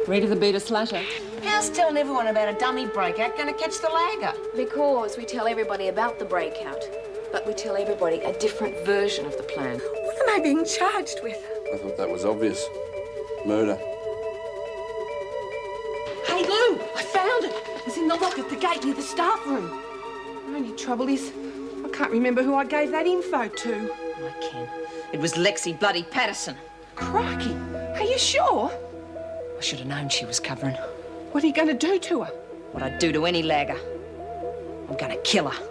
Ready to beat a slasher? How's telling everyone about a dummy breakout going to catch the lagger? Because we tell everybody about the breakout, but we tell everybody a different version of the plan. What am I being charged with? I thought that was obvious. Murder. Hey, Lou, I found it. It's in the lock at the gate near the staff room. The only trouble is, I can't remember who I gave that info to. I can. It was Lexi bloody Patterson. Crikey, are you sure? I should have known she was covering. What are you going to do to her? What I'd do to any lagger. I'm going to kill her.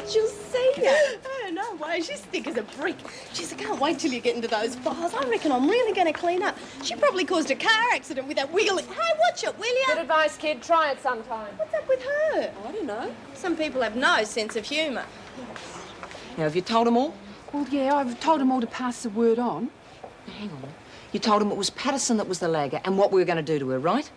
She'll see you. Oh, no way. She's thick as a brick. Jeez, I can't wait till you get into those files. I reckon I'm really going to clean up. She probably caused a car accident with that wiggly... Hey, watch it, will you? Good advice, kid. Try it sometime. What's up with her? I don't know. Some people have no sense of humour. Now, have you told them all? Well, yeah, I've told them all to pass the word on. Now, hang on. You told them it was Patterson that was the lagger and what we were going to do to her, right?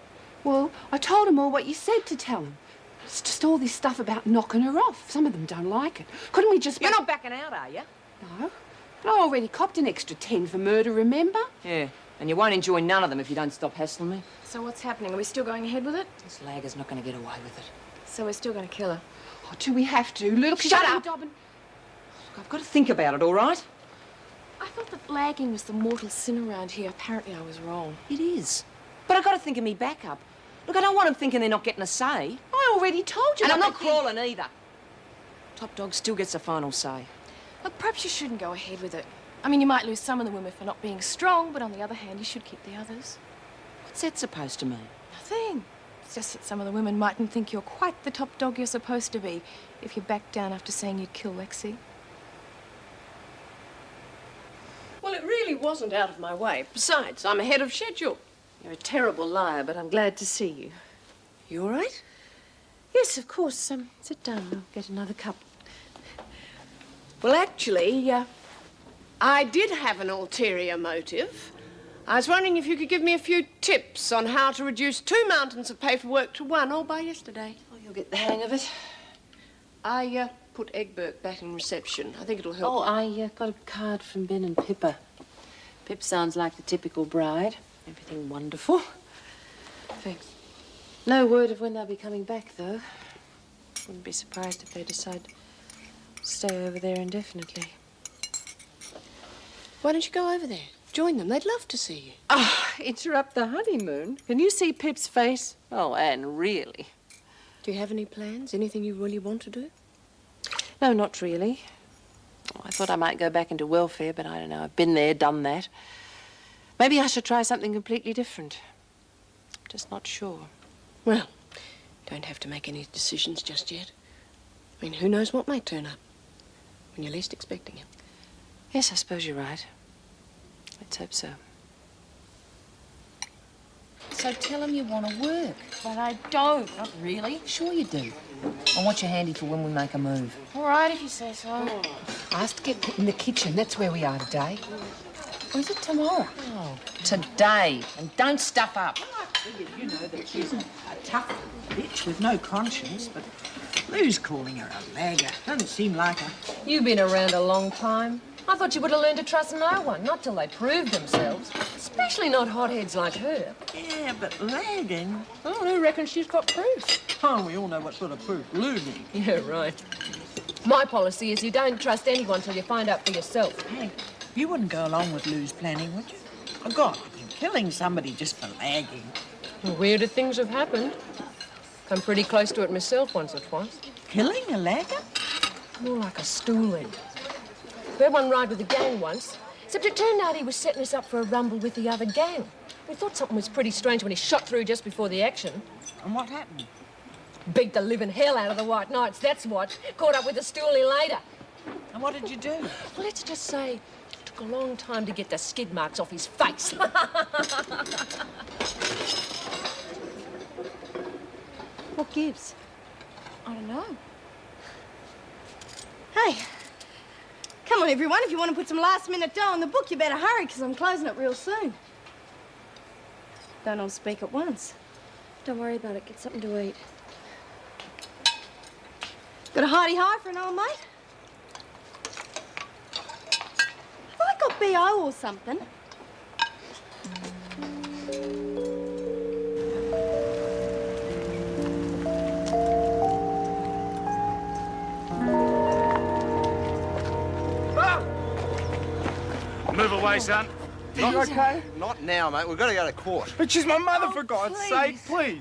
Well, I told them all what you said to tell them. It's just all this stuff about knocking her off. Some of them don't like it. Couldn't we just... You're not backing out, are you? No. But I already copped an extra 10 for murder, remember? Yeah, and you won't enjoy none of them if you don't stop hassling me. So what's happening? Are we still going ahead with it? This lagger's not going to get away with it. So we're still going to kill her? Oh, do we have to? Look, Shut up! Look, I've got to think about it, all right? I thought that lagging was the mortal sin around here. Apparently I was wrong. It is. But I've got to think of me backup. Look, I don't want them thinking they're not getting a say. I already told you. And I'm not crawling either. Top dog still gets the final say. Look, perhaps you shouldn't go ahead with it. I mean, you might lose some of the women for not being strong, but on the other hand, you should keep the others. What's that supposed to mean? Nothing. It's just that some of the women mightn't think you're quite the top dog you're supposed to be if you back down after saying you'd kill Lexi. Well, it really wasn't out of my way. Besides, I'm ahead of schedule. You're a terrible liar, but I'm glad to see you. You all right? Yes, of course. Sit down. I'll get another cup. Well, actually, I did have an ulterior motive. I was wondering if you could give me a few tips on how to reduce 2 mountains of paperwork to 1 all by yesterday. Oh, you'll get the hang of it. I put Egbert back in reception. I think it'll help. Oh, I got a card from Ben and Pippa. Pip sounds like the typical bride. Everything wonderful. Thanks. No word of when they'll be coming back, though. Wouldn't be surprised if they decide to stay over there indefinitely. Why don't you go over there? Join them. They'd love to see you. Ah, interrupt the honeymoon? Can you see Pip's face? Oh, Anne, really? Do you have any plans? Anything you really want to do? No, not really. Oh, I thought I might go back into welfare, but I don't know. I've been there, done that. Maybe I should try something completely different. I'm just not sure. Well, don't have to make any decisions just yet. I mean, who knows what might turn up when you're least expecting it. Yes, I suppose you're right. Let's hope so. So tell them you want to work. But I don't. Not really. Sure you do. I want you handy for when we make a move. All right, if you say so. I have to get put in the kitchen. That's where we are today. Or is it tomorrow? Oh, today. And don't stuff up. You know that she's a tough bitch with no conscience, but Lou's calling her a lagger. Doesn't seem like her. You've been around a long time. I thought you would have learned to trust no one, not till they proved themselves. Especially not hotheads like her. Yeah, but lagging... Oh, who reckons she's got proof? Oh, we all know what sort of proof Lou needs. Yeah, right. My policy is you don't trust anyone till you find out for yourself. Hey, you wouldn't go along with Lou's planning, would you? Oh, God, killing somebody just for lagging. Weirder things have happened. Come pretty close to it myself once or twice. Killing a lagger? More like a stooling. We had one ride with the gang once, except it turned out he was setting us up for a rumble with the other gang. We thought something was pretty strange when he shot through just before the action. And what happened? Beat the living hell out of the White Knights, that's what. Caught up with the stoolie later. And what did you do? Well, let's just say it took a long time to get the skid marks off his face. What gives? I don't know. Hey, come on, everyone. If you want to put some last-minute dough on the book, you better hurry, because I'm closing it real soon. Don't all speak at once. Don't worry about it. Get something to eat. Got a hearty high for an old mate? Have I got BO or something? Move away, son. You okay? Not now, mate. We've got to go to court. But she's my mother, for God's sake, please.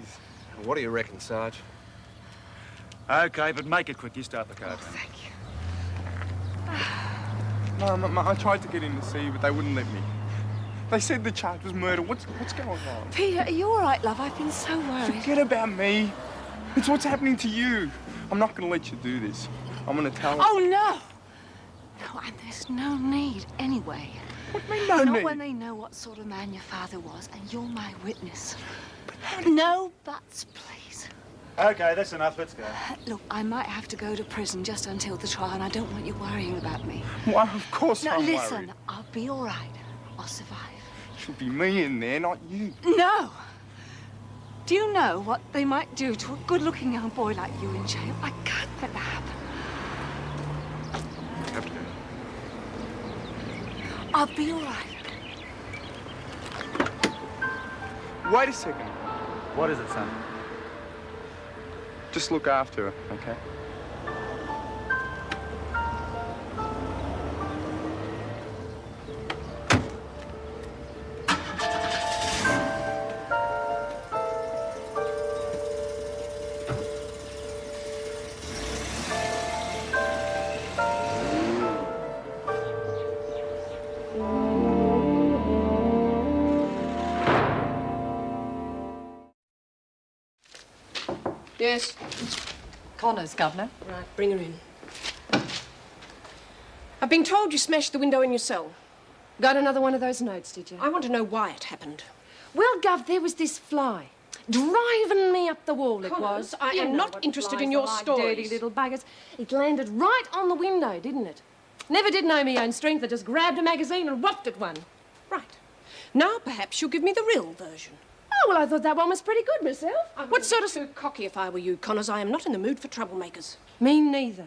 What do you reckon, Sarge? Okay, but make it quick. You start the car. Thank you. Mum, I tried to get in to see you, but they wouldn't let me. They said the charge was murder. What's going on? Peter, are you all right, love? I've been so worried. Forget about me. It's what's happening to you. I'm not going to let you do this. I'm going to tell her. Oh, no! No, and there's no need anyway. What do you mean, no Not need? when they know what sort of man your father was, and you're my witness. No buts, please. Okay, that's enough. Let's go. Look, I might have to go to prison just until the trial, and I don't want you worrying about me. Why, of course No, I'm listen, worried. I'll be all right. I'll survive. Should be me in there, not you. No! Do you know what they might do to a good-looking young boy like you in jail? I can't let that happen. You have to. I'll be all right. Wait a second. What is it, son? Just look after her, okay? Yes. Connors, Governor. Right, bring her in. I've been told you smashed the window in your cell. Got another one of those notes, did you? I want to know why it happened. Well, Gov, there was this fly. Driving me up the wall, it Connors, was. I You am know not what interested flies in your are like, stories. Dirty little buggers. It landed right on the window, didn't it? Never did know me own strength. I just grabbed a magazine and wafted one. Right. Now perhaps you'll give me the real version. Oh, well, I thought that one was pretty good myself. What sort of... Too cocky if I were you, Connors. I am not in the mood for troublemakers. Me neither.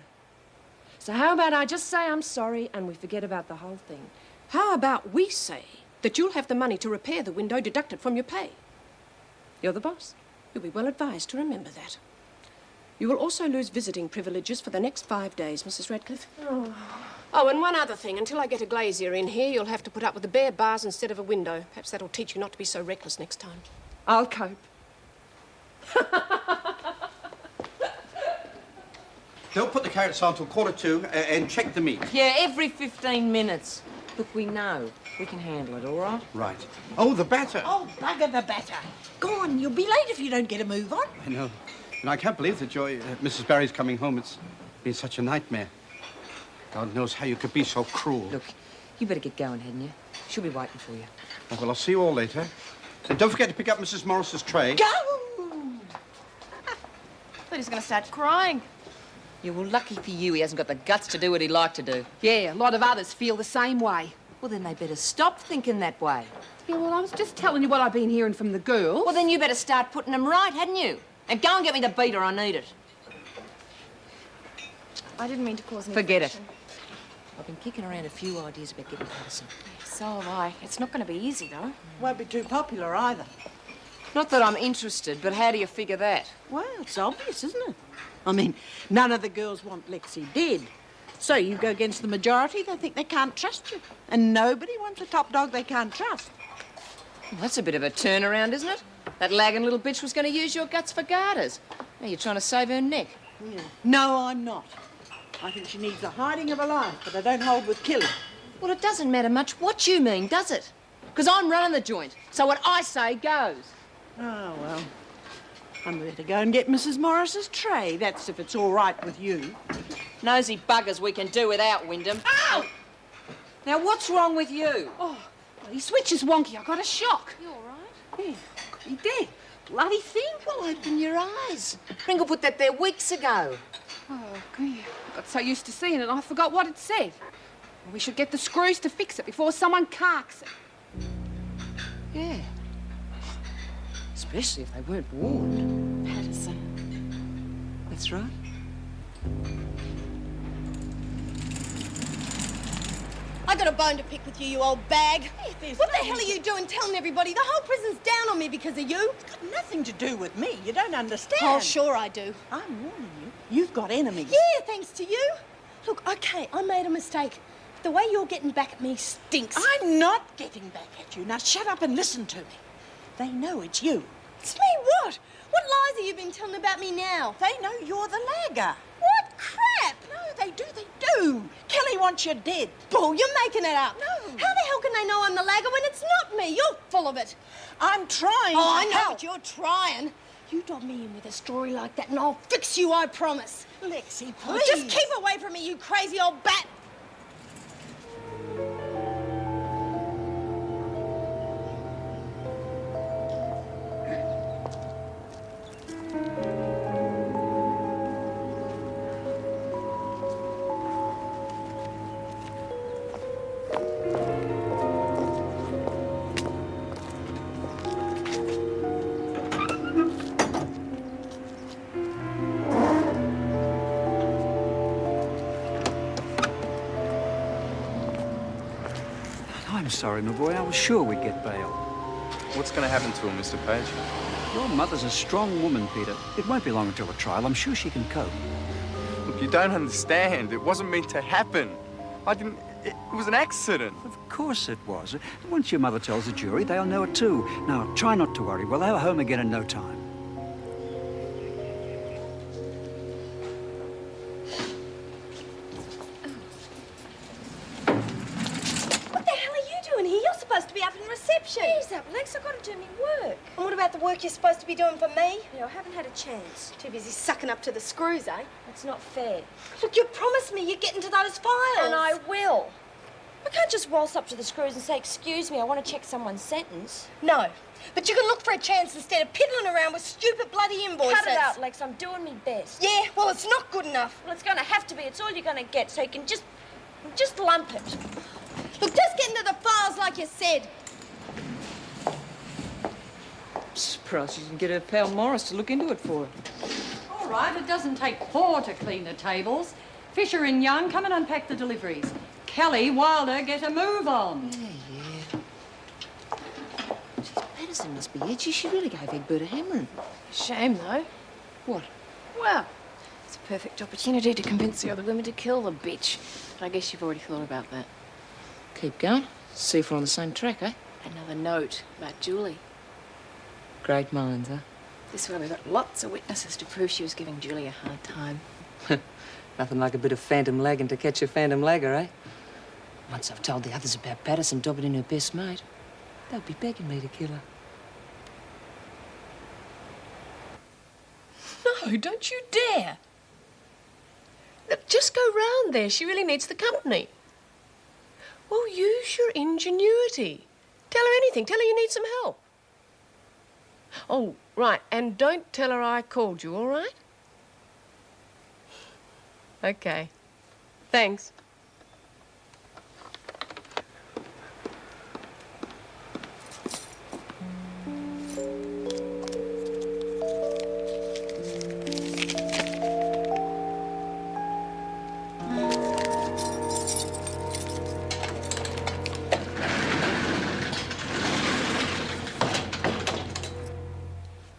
So how about I just say I'm sorry and we forget about the whole thing? How about we say that you'll have the money to repair the window deducted from your pay? You're the boss. You'll be well advised to remember that. You will also lose visiting privileges for the next 5 days, Mrs. Radcliffe. Oh, and one other thing. Until I get a glazier in here, you'll have to put up with the bare bars instead of a window. Perhaps that'll teach you not to be so reckless next time. I'll cope. They'll put the carrots on till 1:45 and check the meat. Yeah, every 15 minutes. Look, we know. We can handle it, all right? Right. Oh, the batter. Oh, bugger the batter. Go on, you'll be late if you don't get a move on. I know. And I can't believe that Mrs. Barry's coming home. It's been such a nightmare. God knows how you could be so cruel. Look, you better get going, hadn't you? She'll be waiting for you. Oh, well, I'll see you all later. And don't forget to pick up Mrs. Morris's tray. Go! They're just going to start crying. Yeah, well, lucky for you, he hasn't got the guts to do what he'd like to do. Yeah, a lot of others feel the same way. Well, then they better stop thinking that way. Yeah, well, I was just telling you what I've been hearing from the girls. Well, then you better start putting them right, hadn't you? And go and get me the beater, I need it. I didn't mean to cause any Forget it. friction. I've been kicking around a few ideas about getting Patterson. So have I. It's not going to be easy, though. Won't be too popular either. Not that I'm interested, but how do you figure that? Well, it's obvious, isn't it? I mean, none of the girls want Lexi dead. So you go against the majority, they think they can't trust you. And nobody wants a top dog they can't trust. Well, that's a bit of a turnaround, isn't it? That lagging little bitch was going to use your guts for garters. Now you're trying to save her neck. Yeah. No, I'm not. I think she needs the hiding of a life, but I don't hold with killing. Well, it doesn't matter much what you mean, does it? Because I'm running the joint, so what I say goes. Oh, well. I'm ready to go and get Mrs. Morris's tray. That's if it's all right with you. Nosy buggers we can do without, Wyndham. Ow! Now, what's wrong with you? Oh, bloody switch is wonky. I got a shock. You all right? Yeah, could be dead. Bloody thing. Well, open your eyes. Pringle put that there weeks ago. Oh, yeah. I got so used to seeing it, I forgot what it said. We should get the screws to fix it before someone carks it. Yeah. Especially if they weren't warned. Patterson. That's right. I got a bone to pick with you, you old bag. What the hell are you doing telling everybody? The whole prison's down on me because of you. It's got nothing to do with me. You don't understand. Oh, sure I do. I'm warning you. You've got enemies. Yeah, thanks to you. Look, okay, I made a mistake. The way you're getting back at me stinks. I'm not getting back at you. Now shut up and listen to me. They know it's you. It's me what? What lies have you been telling about me now? They know you're the lagger. What crap? No, they do. Kelly wants you dead. Bull, you're making it up. No. How the hell can they know I'm the lagger when it's not me? You're full of it. I'm trying Oh, I to know help. what you're trying. You dob me in with a story like that and I'll fix you, I promise. Lexi, Oh, please. just keep away from me, you crazy old bat. I'm sorry, my boy. I was sure we'd get bail. What's going to happen to him, Mr. Page? Your mother's a strong woman, Peter. It won't be long until the trial. I'm sure she can cope. Look, you don't understand. It wasn't meant to happen. I didn't... It was an accident. Of course it was. Once your mother tells the jury, they'll know it too. Now, try not to worry. We'll have her home again in no time. What the hell are you doing here? You're supposed to be up in reception. Ease up, Lex. I've got to do me work. And what about the work you're supposed to be doing for me? I haven't had a chance. Too busy sucking up to the screws, eh? It's not fair. Look, you promised me you'd get into those files. And I will. I can't just waltz up to the screws and say, excuse me, I want to check someone's sentence. No, but you can look for a chance instead of piddling around with stupid bloody invoices. Cut it out, Lex. I'm doing me best. Yeah, well, it's not good enough. Well, it's going to have to be. It's all you're going to get, so you can just lump it. Look, just get into the files like you said. Surprised you didn't get her pal Morris to look into it for her. All right, it doesn't take four to clean the tables. Fisher and Young, come and unpack the deliveries. Kelly, Wilder, get a move on. Yeah. Geez, Patterson must be itchy. She really gave Egbert a hammering. Shame, though. What? Well, it's a perfect opportunity to convince the other women to kill the bitch. But I guess you've already thought about that. Keep going. See if we're on the same track, eh? Another note about Julie. Great minds, huh? This way we've got lots of witnesses to prove she was giving Julie a hard time. Nothing like a bit of phantom lagging to catch a phantom lagger, eh? Once I've told the others about Patterson dobbing in her best mate, they'll be begging me to kill her. No, don't you dare. Look, just go round there. She really needs the company. Well, use your ingenuity. Tell her anything. Tell her you need some help. Oh, right. And don't tell her I called you, all right? Okay. Thanks.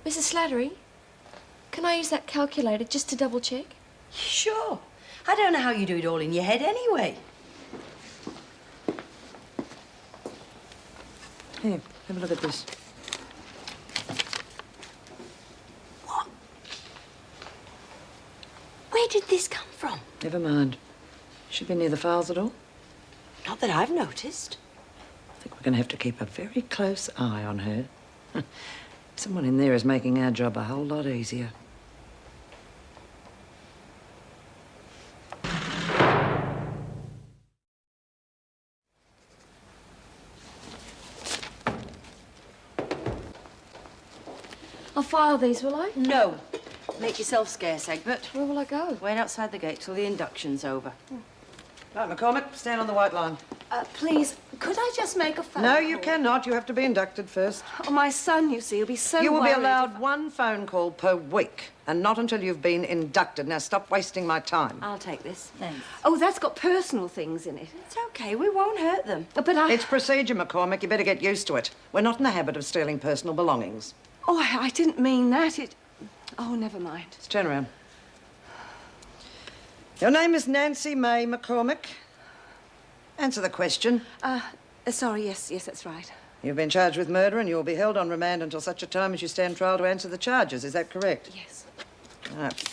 Mrs. Slattery, can I use that calculator just to double check? Sure. I don't know how you do it all in your head anyway. Here, have a look at this. What? Where did this come from? Never mind. Should be near the files at all. Not that I've noticed. I think we're going to have to keep a very close eye on her. Someone in there is making our job a whole lot easier. I'll file these, will I? No. Make yourself scarce, Egbert. Where will I go? Wait outside the gate till the induction's over. Right, McCormick, stand on the white line. Please, could I just make a phone No, call? you cannot. You have to be inducted first. Oh, my son, you see, will be so You will be worried allowed one phone call per week, and not until you've been inducted. Now, stop wasting my time. I'll take this. Thanks. Oh, that's got personal things in it. It's okay. We won't hurt them. But I... It's procedure, McCormick. You better get used to it. We're not in the habit of stealing personal belongings. Oh, I didn't mean that. Oh, never mind. Let's turn around. Your name is Nancy May McCormick. Answer the question. Sorry, yes, that's right. You've been charged with murder and you'll be held on remand until such a time as you stand trial to answer the charges. Is that correct? Yes. All right.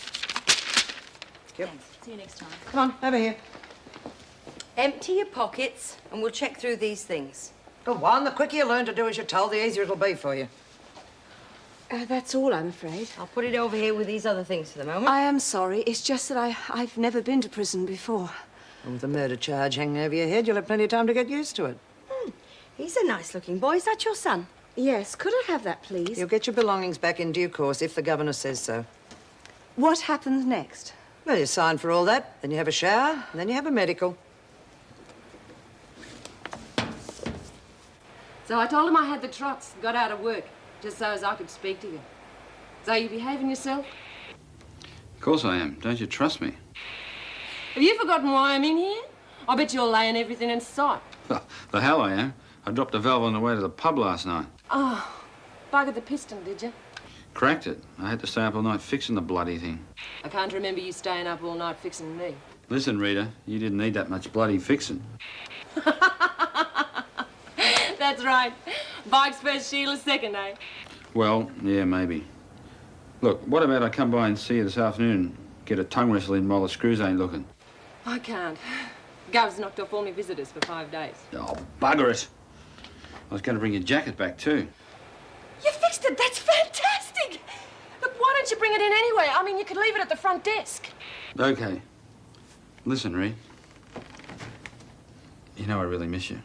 Yep. Thanks. See you next time. Come on, over here. Empty your pockets and we'll check through these things. Go on. The quicker you learn to do as you're told, the easier it'll be for you. That's all, I'm afraid. I'll put it over here with these other things for the moment. I am sorry. It's just that I've never been to prison before. And with the murder charge hanging over your head, you'll have plenty of time to get used to it. He's a nice-looking boy. Is that your son? Yes. Could I have that, please? You'll get your belongings back in due course if the governor says so. What happens next? Well, you sign for all that, then you have a shower, and then you have a medical. So I told him I had the trots, got out of work, just so as I could speak to you. So you behaving yourself? Of course I am. Don't you trust me? Have you forgotten why I'm in here? I bet you're laying everything in sight. The hell I am. I dropped a valve on the way to the pub last night. Oh, buggered the piston, did you? Cracked it. I had to stay up all night fixing the bloody thing. I can't remember you staying up all night fixing me. Listen, Rita, you didn't need that much bloody fixing. That's right. Bike's first, Sheila's second, eh? Well, yeah, maybe. Look, what about I come by and see you this afternoon and get a tongue wrestle in while the screws ain't looking? I can't. Gov's knocked off all my visitors for 5 days. Oh, bugger it. I was going to bring your jacket back, too. You fixed it. That's fantastic. Look, why don't you bring it in anyway? I mean, you could leave it at the front desk. Okay. Listen, Ree. You know I really miss you.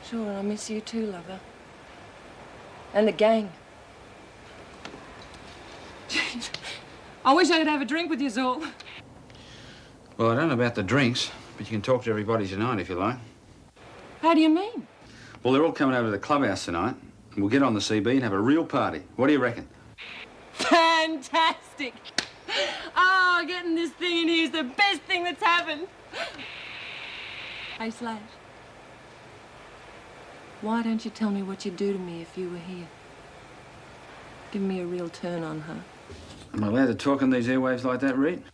Sure, I miss you too, lover. And the gang. Jeez, I wish I could have a drink with you, Zol. Well, I don't know about the drinks, but you can talk to everybody tonight if you like. How do you mean? Well, they're all coming over to the clubhouse tonight, and we'll get on the CB and have a real party. What do you reckon? Fantastic. Oh, getting this thing in here is the best thing that's happened. Hey, Slash. Why don't you tell me what you'd do to me if you were here? Give me a real turn on her. Am I allowed to talk on these airwaves like that, Reed?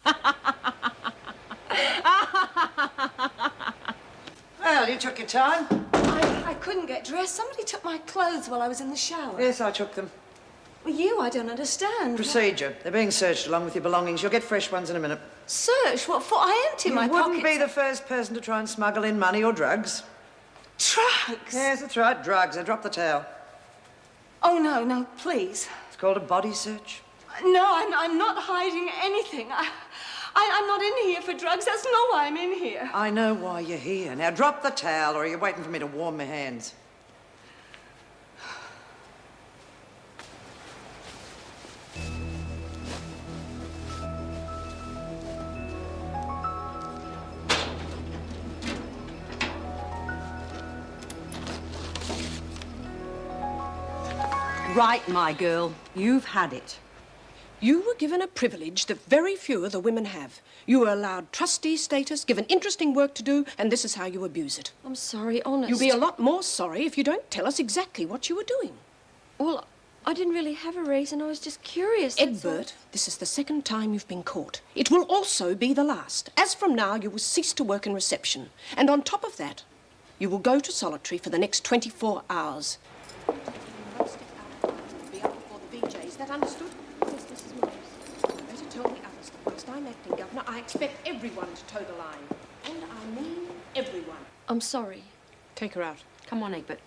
Well, you took your time. I couldn't get dressed. Somebody took my clothes while I was in the shower. Yes, I took them. Well, I don't understand. Procedure. They're being searched along with your belongings. You'll get fresh ones in a minute. Search? What for? I empty my You pockets. wouldn't be the first person to try and smuggle in money or drugs. Drugs? Yes, that's right, drugs. Now drop the towel. Oh, no, please. It's called a body search. No, I'm not hiding anything. I'm not in here for drugs. That's not why I'm in here. I know why you're here. Now drop the towel, or are you waiting for me to warm my hands? Right, my girl. You've had it. You were given a privilege that very few of the women have. You were allowed trustee status, given interesting work to do, and this is how you abuse it. I'm sorry, honest. You'll be a lot more sorry if you don't tell us exactly what you were doing. Well, I didn't really have a reason. I was just curious. that's all. Edbert, this is the second time you've been caught. It will also be the last. As from now, you will cease to work in reception. And on top of that, you will go to solitary for the next 24 hours. Be up before the BJs. Is that understood? Yes, Mrs. Morris. Better tell the others that whilst I'm acting governor, I expect everyone to toe the line. And I mean everyone. I'm sorry. Take her out. Come on, Egbert.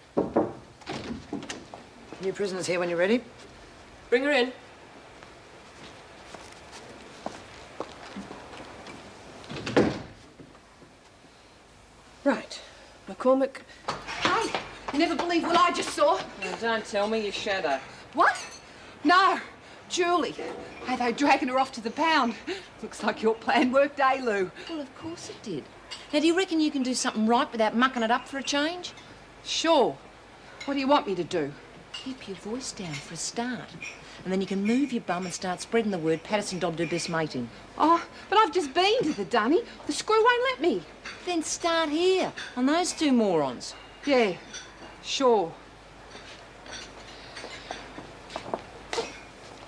New prisoners here when you're ready. Bring her in. Right. McCormick. Hey, you never believe what I just saw. Oh, don't tell me you shadow. What? No, Julie. Hey, they're dragging her off to the pound. Looks like your plan worked, eh, Lou? Well, of course it did. Now, do you reckon you can do something right without mucking it up for a change? Sure. What do you want me to do? Keep your voice down for a start. And then you can move your bum and start spreading the word Patterson Dob do best mating. Oh, but I've just been to the dunny. The screw won't let me. Then start here, on those two morons. Yeah, sure.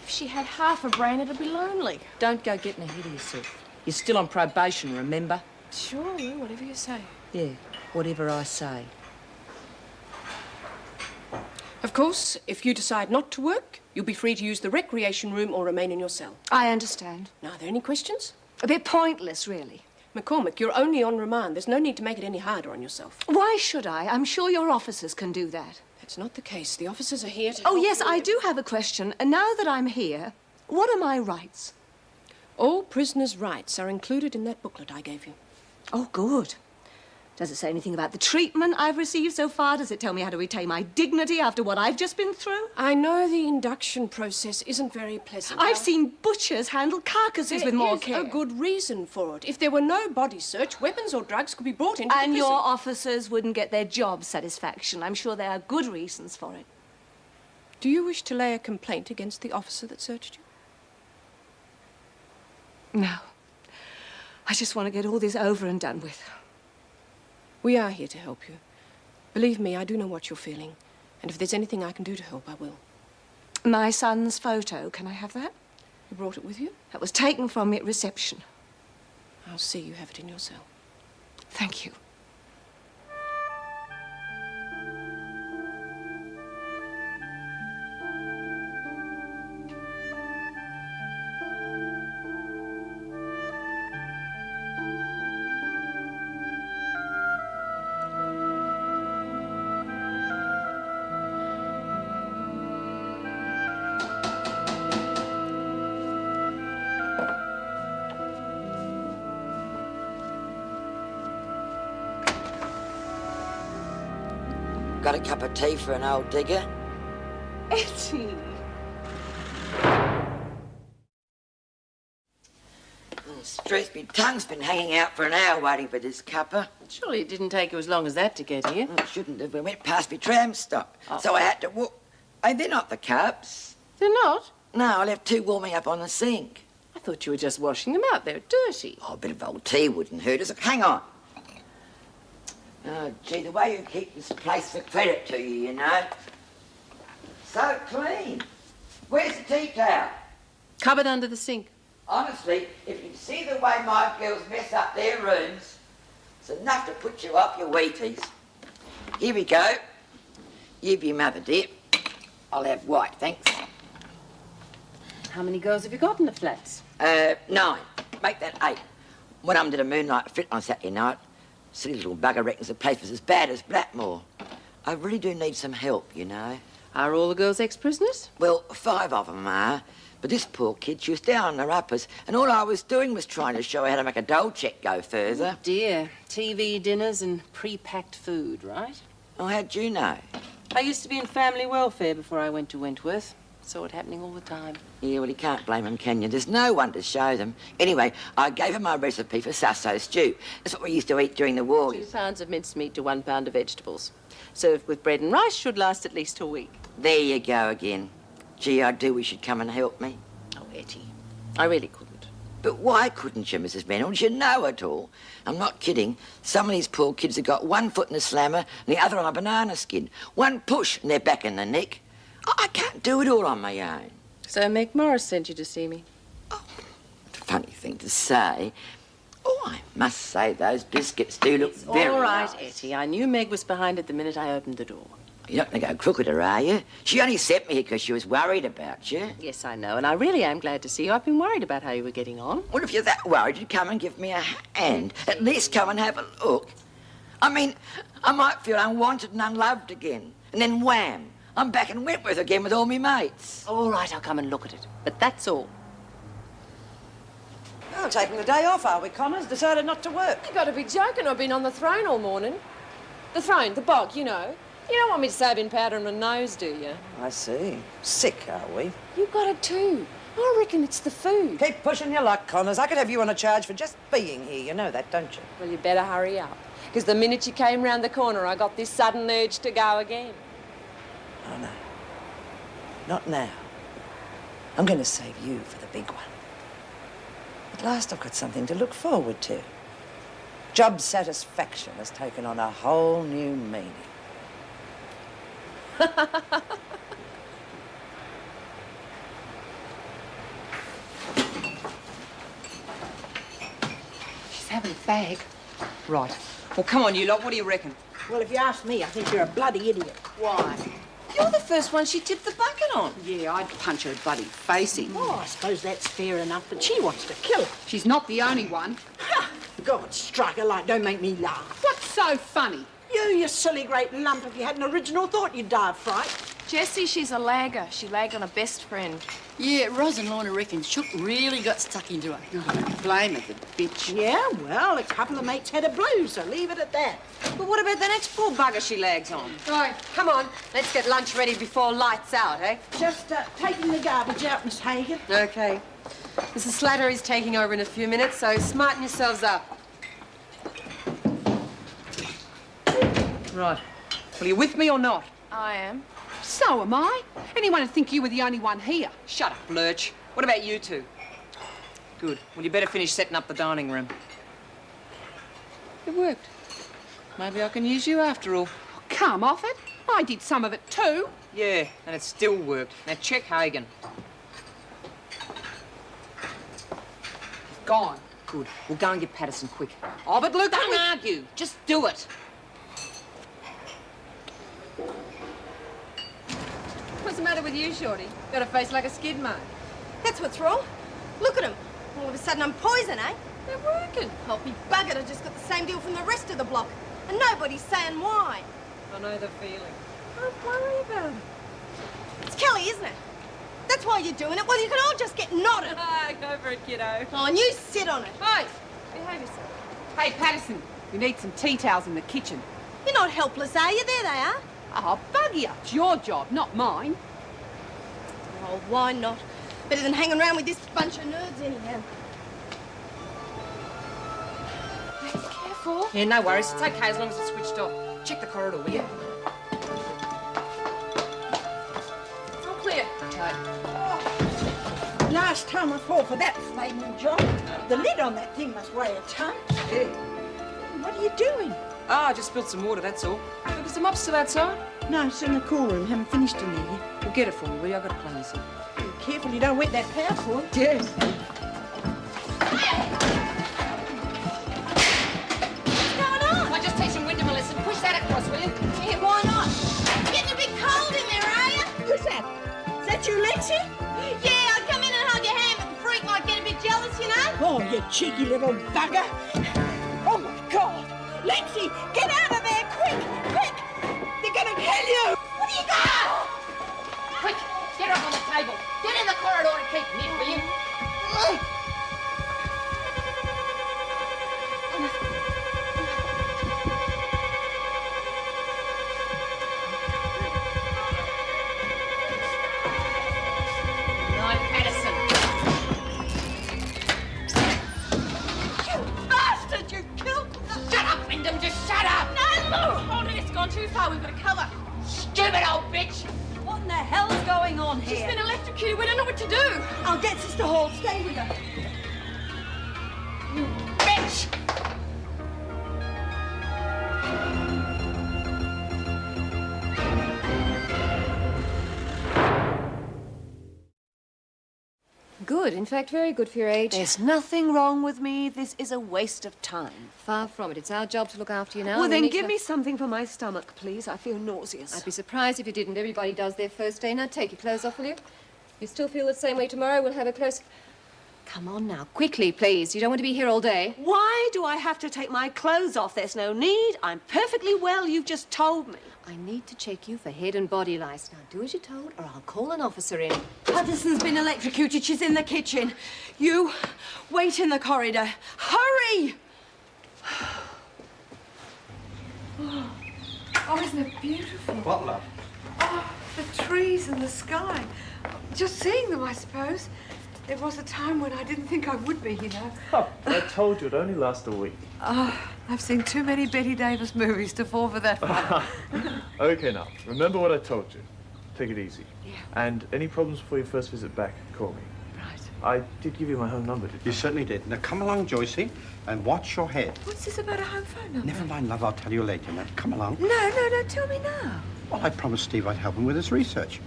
If she had half a brain, it'd be lonely. Don't go getting ahead of yourself. You're still on probation, remember? Sure, well, whatever you say. Yeah, whatever I say. Of course, if you decide not to work, you'll be free to use the recreation room or remain in your cell. I understand. Now, are there any questions? A bit pointless, really. McCormick, you're only on remand. There's no need to make it any harder on yourself. Why should I? I'm sure your officers can do that. That's not the case. The officers are here to Oh, help yes, you. I do have a question. And now that I'm here, what are my rights? All prisoners' rights are included in that booklet I gave you. Oh, good. Does it say anything about the treatment I've received so far? Does it tell me how to retain my dignity after what I've just been through? I know the induction process isn't very pleasant. I've seen butchers handle carcasses with more care. There is a good reason for it. If there were no body search, weapons or drugs could be brought into the And prison. your officers wouldn't get their job satisfaction. I'm sure there are good reasons for it. Do you wish to lay a complaint against the officer that searched you? No. I just want to get all this over and done with. We are here to help you. Believe me, I do know what you're feeling. And if there's anything I can do to help, I will. My son's photo, can I have that? You brought it with you? That was taken from me at reception. I'll see you have it in your cell. Thank you. Got a cup of tea for an old digger? Etty. Truth, my tongue's been hanging out for an hour waiting for this cuppa. Surely it didn't take you as long as that to get here. It shouldn't have. We went past my tram stop. So I had to walk. Oh, they're not the cups. They're not? No, I left two warming up on the sink. I thought you were just washing them out. They're dirty. Oh, a bit of old tea wouldn't hurt us. Hang on. Oh, gee, the way you keep this place, a credit to you, you know. So clean. Where's the tea towel? Cupboard under the sink. Honestly, if you see the way my girls mess up their rooms, it's enough to put you off your Wheaties. Here we go. You be mother, dear. I'll have white, thanks. How many girls have you got in the flats? 9. Make that 8. One of them did a moonlight fit on Saturday night. Silly little bugger reckons the place was as bad as Blackmore. I really do need some help, you know. Are all the girls ex-prisoners? Well, 5 of them are. But this poor kid, she was down on her uppers, and all I was doing was trying to show her how to make a dole check go further. Oh dear. TV dinners and pre-packed food, right? Oh, how'd you know? I used to be in family welfare before I went to Wentworth. Saw it happening all the time. Yeah, well, you can't blame them, can you? There's no one to show them. Anyway, I gave her my recipe for sasso stew. That's what we used to eat during the war. 2 pounds of mincemeat to 1 pound of vegetables. Served with bread and rice should last at least a week. There you go again. Gee, I do wish you'd come and help me. Oh, Etty, I really couldn't. But why couldn't you, Mrs. Reynolds? You know it all. I'm not kidding. Some of these poor kids have got one foot in a slammer and the other on a banana skin. One push and they're back in the neck. I can't do it all on my own. So Meg Morris sent you to see me? Oh, funny thing to say. Oh, I must say those biscuits do look very all right, nice. Etty. I knew Meg was behind it the minute I opened the door. You're not going to go crook at her, are you? She only sent me here because she was worried about you. Yes, I know, and I really am glad to see you. I've been worried about how you were getting on. Well, if you're that worried, you'd come and give me a hand. At least come and have a look. I mean, I might feel unwanted and unloved again. And then wham, I'm back in Wentworth again with all me mates. All right, I'll come and look at it. But that's all. Oh, taking the day off, are we, Connors? Decided not to work. You got to be joking. I've been on the throne all morning. The throne, the bog, you know. You don't want me to say I've been powdering my nose, do you? I see. Sick, are we? You got it too. I reckon it's the food. Keep pushing your luck, Connors. I could have you on a charge for just being here. You know that, don't you? Well, you better hurry up. Because the minute you came round the corner, I got this sudden urge to go again. Oh, no. Not now. I'm going to save you for the big one. At last I've got something to look forward to. Job satisfaction has taken on a whole new meaning. She's having a fag. Right. Well, come on, you lot. What do you reckon? Well, if you ask me, I think you're a bloody idiot. Why? You're the first one she tipped the bucket on. Yeah, I'd punch her bloody face in. Oh, I suppose that's fair enough, but she wants to kill her. She's not the only one. Ha! God, strike a light, don't make me laugh. What's so funny? You silly great lump, if you had an original thought, you'd die of fright. Jessie, she's a lagger. She lagged on a best friend. Yeah, Ros and Lorna reckon Shook really got stuck into her. I don't blame her, the bitch. Yeah, well, a couple of mates had a blow, so leave it at that. But what about the next poor bugger she lags on? Right, come on. Let's get lunch ready before lights out, eh? Just taking the garbage out, Miss Hagan. Okay. Mrs. Slattery's taking over in a few minutes, so smarten yourselves up. Right. Well, you with me or not? I am. So am I. Anyone would think you were the only one here. Shut up, Lurch. What about you two? Good. Well, you better finish setting up the dining room. It worked. Maybe I can use you after all. Come off it. I did some of it too. Yeah, and it still worked. Now check Hagen. He's gone. Good. We'll go and get Patterson quick. Oh, but Luke, don't argue. Just do it. What's the matter with you, Shorty? Got a face like a skid mark. That's what's wrong. Look at them. All of a sudden I'm poison, eh? They're working. Help me buggered. I just got the same deal from the rest of the block. And nobody's saying why. I know the feeling. Don't worry about it. It's Kelly, isn't it? That's why you're doing it. Well, you can all just get knotted. Go for it, kiddo. Oh, and you sit on it. Hey, behave yourself. Hey, Patterson, we need some tea towels in the kitchen. You're not helpless, are you? There they are. Oh, buggy up. It's your job, not mine. Oh, why not? Better than hanging around with this bunch of nerds anyhow. Be careful. Yeah, no worries. It's okay as long as it's switched off. Check the corridor, will you? All clear. Last time I fall for that flaming job. The lid on that thing must weigh a ton. Yeah. What are you doing? Ah, I just spilled some water, that's all. Look, is the mop still outside? No, it's in the cool room. Haven't finished in there yet. Well, get it for me, will you? I've got to clean this up. Be careful you don't wet that power cord. Yes. What's going on? I just teach him window, Melissa. Push that across, will you? Yeah, why not? Getting a bit cold in there, are you? Who's that? Is that you, Lexi? Yeah, I'd come in and hug your hand, but the freak might get a bit jealous, you know? Oh, you cheeky little bugger. Oh, my God. Lexi, get out of there, quick, quick. They're going to kill you. What do you got? Quick, get up on the table. Get in the corridor and keep neat, will you? Night, Patterson. You bastard, you killed... Shut up, Wyndham, just shut up! No, look! Hold it, it's gone too far. We've got to cover. Stupid old bitch! What in the hell's going on She's here? been electrocuted. We don't know what to do. I'll get Sister Hall. Stay with her. You bitch! Good. In fact, very good for your age. There's nothing wrong with me. This is a waste of time. Far from it. It's our job to look after you now. Well, and we then need give to- me something for my stomach, please. I feel nauseous. I'd be surprised if you didn't. Everybody does their first day. Now take your clothes off, will you? If you still feel the same way tomorrow, we'll have a close... Come on now, quickly, please. You don't want to be here all day. Why do I have to take my clothes off? There's no need. I'm perfectly well. You've just told me. I need to check you for head and body lice. Now, do as you're told, or I'll call an officer in. Patterson's been electrocuted. She's in the kitchen. You wait in the corridor. Hurry! Oh, isn't it beautiful? What, love? Oh, the trees and the sky. Just seeing them, I suppose. There was a time when I didn't think I would be, you know. Oh, I told you it'd only last a week. Oh, I've seen too many Betty Davis movies to fall for that one. Okay, now, remember what I told you. Take it easy. Yeah. And any problems before your first visit back, call me. Right. I did give you my home number, didn't I? You certainly did. Now, come along, Joycey, and watch your head. What's this about a home phone number? Never mind, love, I'll tell you later. Now, come along. No, tell me now. Well, I promised Steve I'd help him with his research.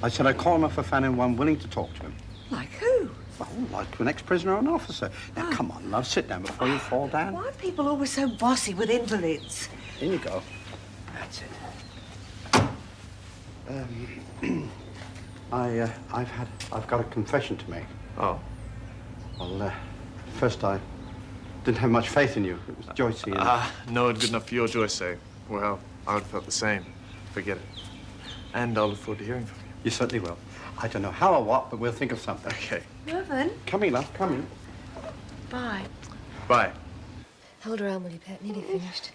I said I'd call him up if found anyone willing to talk to him. Like who? Well, like an ex-prisoner or an officer. Now, come on, love, sit down before you fall down. Why are people always so bossy with invalids? In you go. That's it. I've got a confession to make. Oh. Well, first I didn't have much faith in you. It was Joycey and... No one good enough for your Joyce, eh? Well, I would have felt the same. Forget it. And I'll look forward to hearing from you. You certainly will. I don't know how or what, but we'll think of something. Okay. Mervyn? Come in, love, come in. Bye. Bye. Hold her arm, will you, Pat? Nearly finished.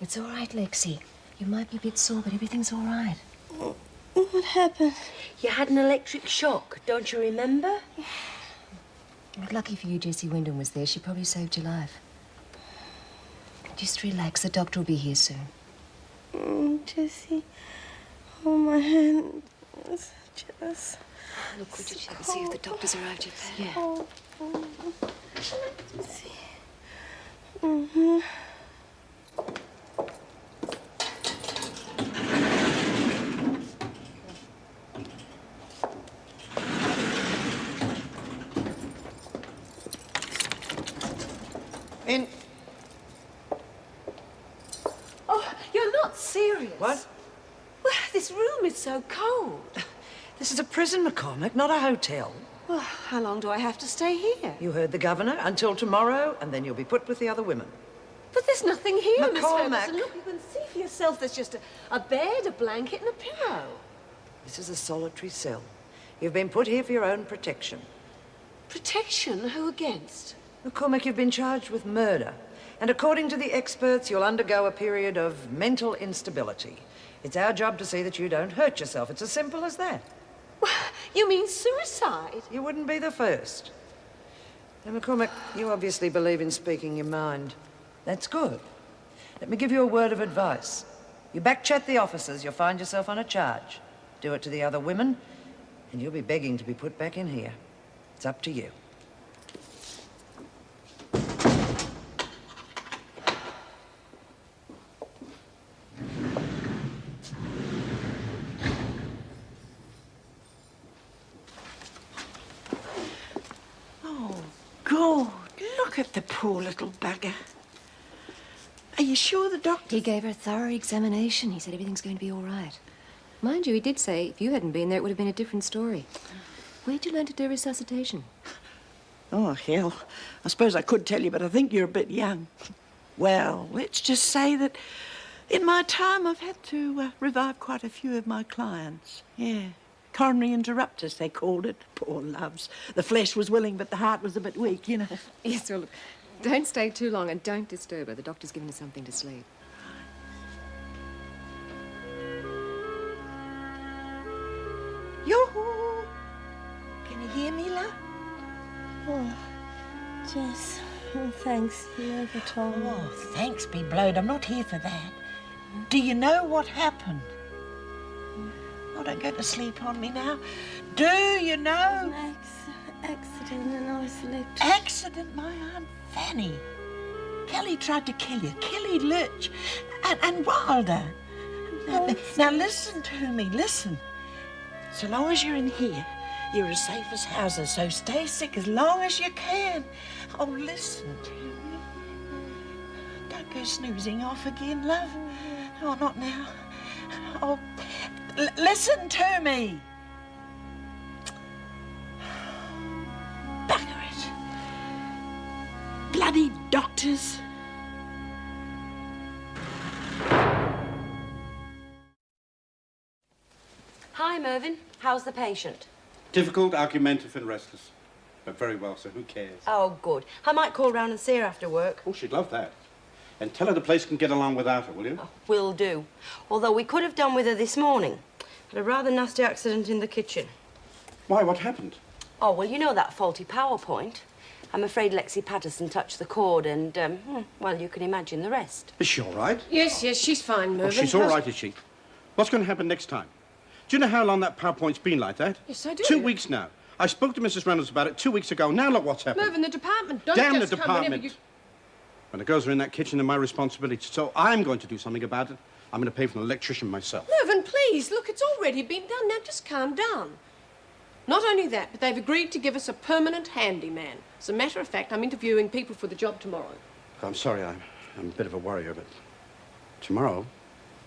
It's all right, Lexi. You might be a bit sore, but everything's all right. What happened? You had an electric shock, don't you remember? But lucky for you, Jessie Wyndham was there. She probably saved your life. Just relax. The doctor will be here soon. Jessie. Oh, my hand. It's just... Look, would you check and see if the doctor's arrived yet, Pat? Yeah. Oh. Jessie. Mm-hmm. In. Oh, you're not serious. What? Well, this room is so cold. This is a prison, McCormick, not a hotel. Well, how long do I have to stay here? You heard the governor. Until tomorrow, and then you'll be put with the other women. But there's nothing here, Miss McCormack. Ferguson. Look, you can see for yourself. There's just a bed, a blanket, and a pillow. This is a solitary cell. You've been put here for your own protection. Protection? Who against? McCormick, you've been charged with murder. And according to the experts, you'll undergo a period of mental instability. It's our job to see that you don't hurt yourself. It's as simple as that. You mean suicide? You wouldn't be the first. Now, McCormick, you obviously believe in speaking your mind. That's good. Let me give you a word of advice. You backchat the officers, you'll find yourself on a charge. Do it to the other women, and you'll be begging to be put back in here. It's up to you. God, look at the poor little bugger. Are you sure the doctor... He gave her a thorough examination. He said everything's going to be all right. Mind you, he did say if you hadn't been there, it would have been a different story. Where'd you learn to do resuscitation? Oh, hell. I suppose I could tell you, but I think you're a bit young. Well, let's just say that in my time I've had to revive quite a few of my clients. Yeah. Coronary interruptus, they called it. Poor loves. The flesh was willing, but the heart was a bit weak, you know. Yes, well, look, don't stay too long and don't disturb her. The doctor's given her something to sleep. Yoo-hoo! Can you hear me, love? Oh, Jess, thanks. You never told me. Oh, thanks be blowed. I'm not here for that. Do you know what happened? Oh, don't go to sleep on me now. Do you know? An accident and I slept. Accident, my Aunt Fanny. Kelly tried to kill you. Kelly Lurch and Wilder. Now listen to me, listen. So long as you're in here, you're as safe as houses, so stay sick as long as you can. Oh, listen to me. Don't go snoozing off again, love. Oh, not now. Oh, listen to me. Bugger it. Bloody doctors. Hi, Mervyn. How's the patient? Difficult, argumentative, and restless. But very well, so who cares? Oh, good. I might call round and see her after work. Oh, she'd love that. And tell her the place can get along without her, will you? Oh, will do. Although we could have done with her this morning. Had a rather nasty accident in the kitchen. Why, what happened? Oh, well, you know that faulty PowerPoint. I'm afraid Lexi Patterson touched the cord and, well, you can imagine the rest. Is she all right? Yes, she's fine, Mervyn. Oh, she's all right, is she? What's going to happen next time? Do you know how long that PowerPoint's been like that? Yes, I do. 2 weeks now. I spoke to Mrs. Reynolds about it 2 weeks ago. Now look what's happened. Mervyn, the department. Don't Damn just the come whenever department. you... When the girls are in that kitchen, they're my responsibility. So I'm going to do something about it. I'm going to pay for an electrician myself. Mervyn, please, look, it's already been done. Now just calm down. Not only that, but they've agreed to give us a permanent handyman. As a matter of fact, I'm interviewing people for the job tomorrow. I'm sorry, I'm a bit of a worrier, but tomorrow,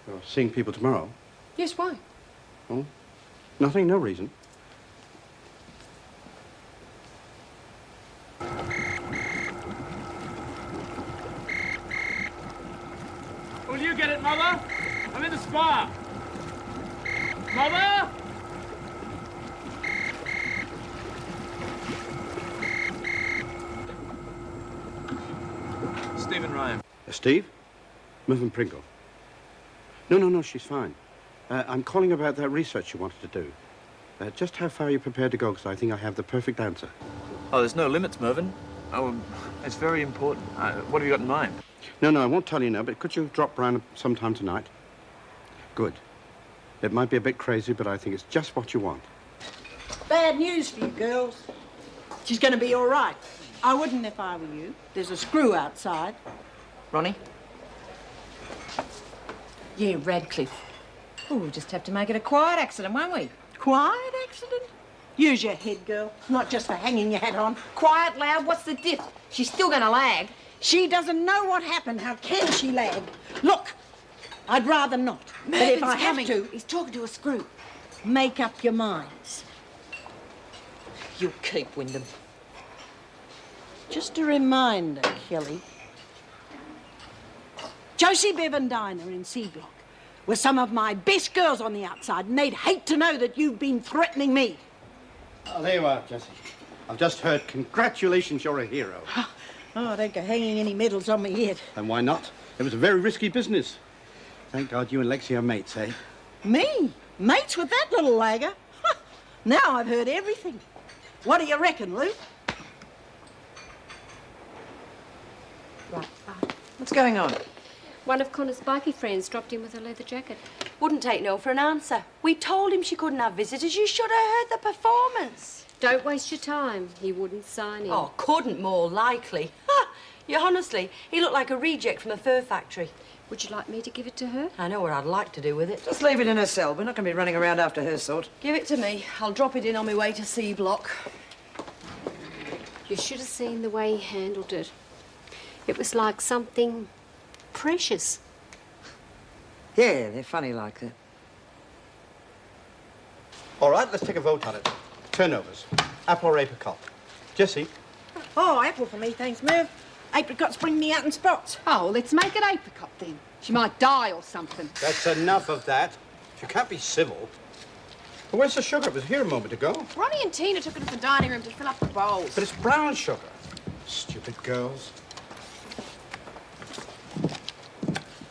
you're seeing people tomorrow? Yes, why? Oh, nothing, no reason. Will you get it, Mother? I'm in the spa. Mother? Stephen Ryan. Steve? Mervyn Pringle. No, she's fine. I'm calling about that research you wanted to do. Just how far are you prepared to go? Because I think I have the perfect answer. Oh, there's no limits, Mervyn. Oh, it's very important. What have you got in mind? No, I won't tell you now, but could you drop round sometime tonight? Good. It might be a bit crazy, but I think it's just what you want. Bad news for you girls. She's going to be all right. I wouldn't if I were you. There's a screw outside. Ronnie? Yeah, Radcliffe. Oh, we'll just have to make it a quiet accident, won't we? Quiet accident? Use your head, girl. Not just for hanging your hat on. Quiet, loud, what's the diff? She's still gonna lag. She doesn't know what happened. How can she lag? Look, I'd rather not. But if I have to... He's talking to a screw. Make up your minds. You'll keep, Wyndham. Just a reminder, Kelly. Josie Bevan Diner in C Block were some of my best girls on the outside, and they'd hate to know that you've been threatening me. Oh, there you are, Jessie. I've just heard. Congratulations, you're a hero. Oh, don't go hanging any medals on me yet. And why not? It was a very risky business. Thank God you and Lexi are mates, eh? Me? Mates with that little lagger? Huh. Now I've heard everything. What do you reckon, Luke? Right. What's going on? One of Connor's bikie friends dropped in with a leather jacket. Wouldn't take no for an answer. We told him she couldn't have visitors. You should have heard the performance. Don't waste your time. He wouldn't sign in. Oh, couldn't more likely. Ha! Yeah, honestly, he looked like a reject from a fur factory. Would you like me to give it to her? I know what I'd like to do with it. Just leave it in her cell. We're not going to be running around after her sort. Give it to me. I'll drop it in on my way to C Block. You should have seen the way he handled it. It was like something precious. Yeah, they're funny like that. All right, let's take a vote on it. Turnovers. Apple or apricot? Jessie? Oh, apple for me, thanks, Merv. Apricots bring me out in spots. Oh, let's make it apricot then. She might die or something. That's enough of that. You can't be civil. Well, where's the sugar? It was here a moment ago. Ronnie and Tina took it to the dining room to fill up the bowls. But it's brown sugar. Stupid girls.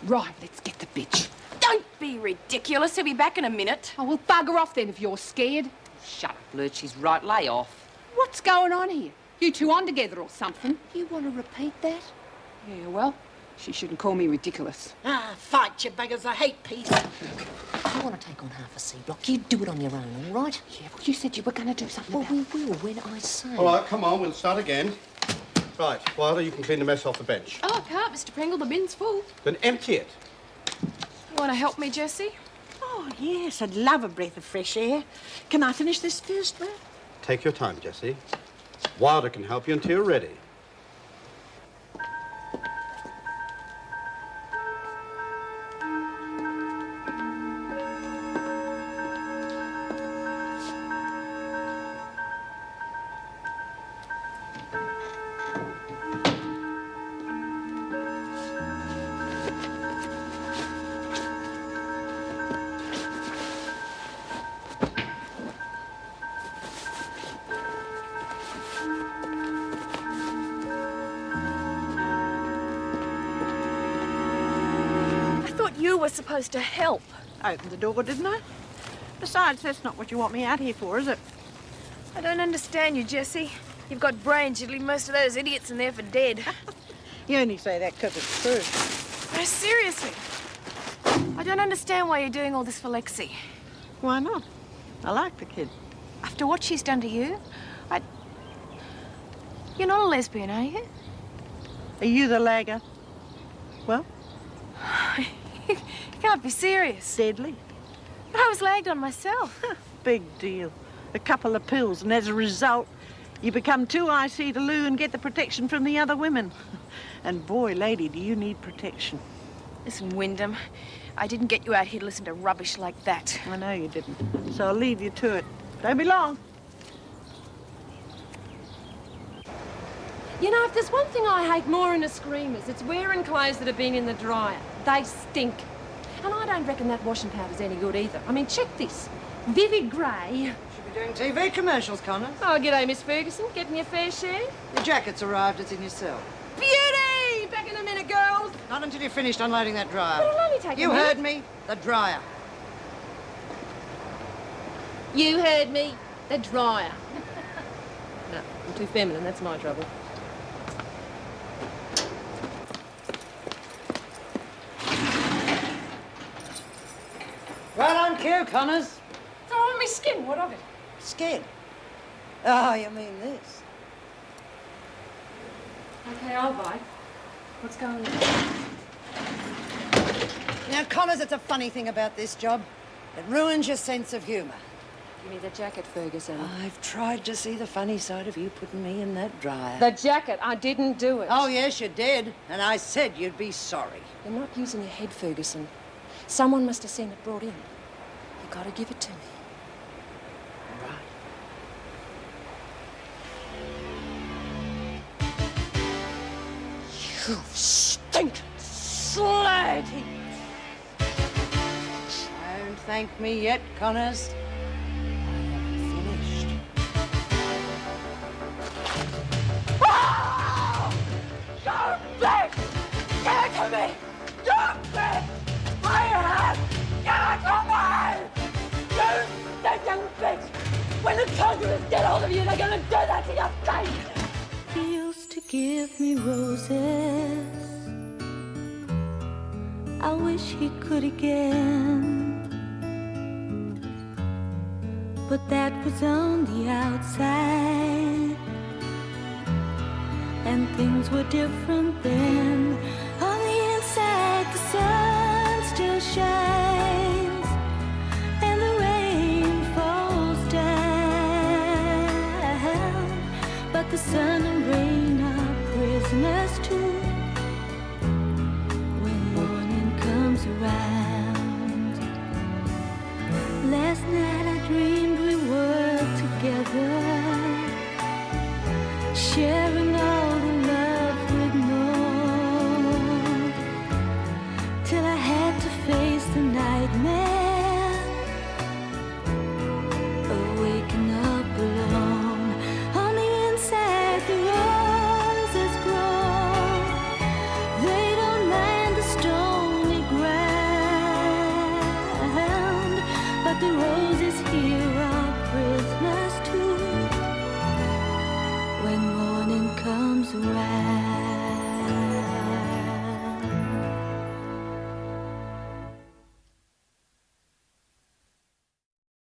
Right, let's get the bitch. Don't be ridiculous. He'll be back in a minute. Oh, well, bugger off then if you're scared. Shut up, Lurch. She's right. Lay off. What's going on here? You two on together or something? You want to repeat that? Yeah, well, she shouldn't call me ridiculous. Ah, fight, you buggers. I hate peace. I want to take on half a C Block. You do it on your own, all right? Yeah, well, you said you were going to do something Well, about we will when I say. All right, come on, we'll start again. Right, Wilder, you can clean the mess off the bench. Oh, I can't, Mr. Pringle. The bin's full. Then empty it. You want to help me, Jessie? Oh, yes, I'd love a breath of fresh air. Can I finish this first, Merv? Take your time, Jessie. Wilder can help you until you're ready. You were supposed to help. I opened the door, didn't I? Besides, that's not what you want me out here for, is it? I don't understand you, Jessie. You've got brains. You'd leave most of those idiots in there for dead. You only say that 'cause it's true. No, seriously. I don't understand why you're doing all this for Lexi. Why not? I like the kid. After what she's done to you, You're not a lesbian, are you? Are you the lagger? Well? You can't be serious. Deadly. But I was lagged on myself. Big deal. A couple of pills, and as a result, you become too icy to loo and get the protection from the other women. And boy, lady, do you need protection. Listen, Wyndham, I didn't get you out here to listen to rubbish like that. I know you didn't, so I'll leave you to it. Don't be long. You know, if there's one thing I hate more than a screamers, it's wearing clothes that have been in the dryer. They stink. And I don't reckon that washing powder's any good either. I mean, check this. Vivid grey. Should be doing TV commercials, Connor. Oh, g'day, Miss Ferguson. Getting your fair share? Your jacket's arrived. It's in your cell. Beauty! Back in a minute, girls. Not until you're finished unloading that dryer. But it'll only take a You minute. heard me. The dryer. You heard me. The dryer. No, I'm too feminine. That's my trouble. Right on cue, Connors. Throw on me skin. What of it? Skin. Oh, you mean this? Okay, I'll buy. What's going on? Now, Connors, it's a funny thing about this job. It ruins your sense of humour. Give me the jacket, Ferguson. I've tried to see the funny side of you putting me in that dryer. The jacket. I didn't do it. Oh, yes, you did. And I said you'd be sorry. You're not using your head, Ferguson. Someone must have seen it brought in. You gotta give it to me. You stinking slag! Don't thank me yet, Connors. I haven't finished. Oh! Don't bitch! Give it to me! Don't bitch! I have! Give it to me! You stinking bitch! When the Congress get hold of you, they're gonna do that to your face! He used to give me roses. I wish he could again. But that was on the outside, and things were different then. On the inside, the sun still shines.